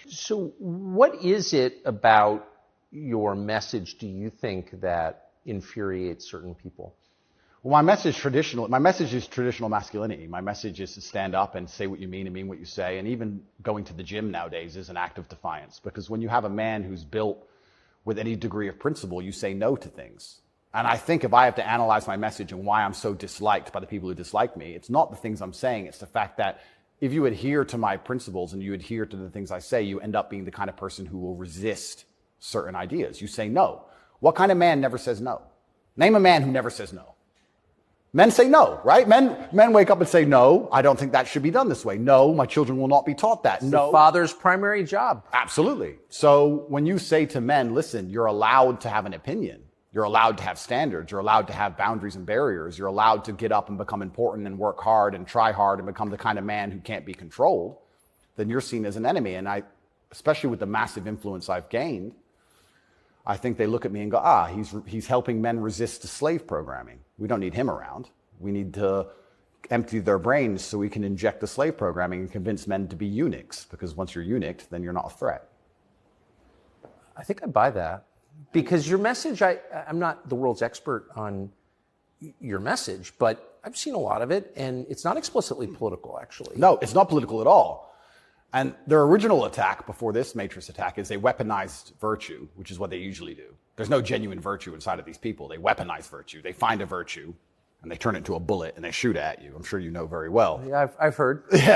So what is it about your message, do you think, that infuriates certain people? Well, my message is traditional masculinity. My message is to stand up and say what you mean and mean what you say. And even going to the gym nowadays is an act of defiance, because when you have a man who's built with any degree of principle, you say no to things. And I think if I have to analyze my message and why I'm so disliked by the people who dislike me, it's not the things I'm saying. It's the fact that if you adhere to my principles and you adhere to the things I say, you end up being the kind of person who will resist certain ideas. You say no. What kind of man never says no? Name a man who never says no. Men say no, right? Men wake up and say, no, I don't think that should be done this way. No, my children will not be taught that. It's no. The father's primary job. Absolutely. So when you say to men, listen, you're allowed to have an opinion. You're allowed to have standards. You're allowed to have boundaries and barriers. You're allowed to get up and become important and work hard and try hard and become the kind of man who can't be controlled. Then you're seen as an enemy. And especially with the massive influence I've gained, I think they look at me and go, he's helping men resist the slave programming. We don't need him around. We need to empty their brains so we can inject the slave programming and convince men to be eunuchs, because once you're eunuched, then you're not a threat. I think I buy that, because your message, I'm not the world's expert on your message, but I've seen a lot of it, and it's not explicitly political, actually. No, it's not political at all. And their original attack before this Matrix attack is they weaponized virtue, which is what they usually do. There's no genuine virtue inside of these people. They weaponize virtue. They find a virtue and they turn it into a bullet and they shoot at you. I'm sure you know very well. Yeah, I've heard. Yeah.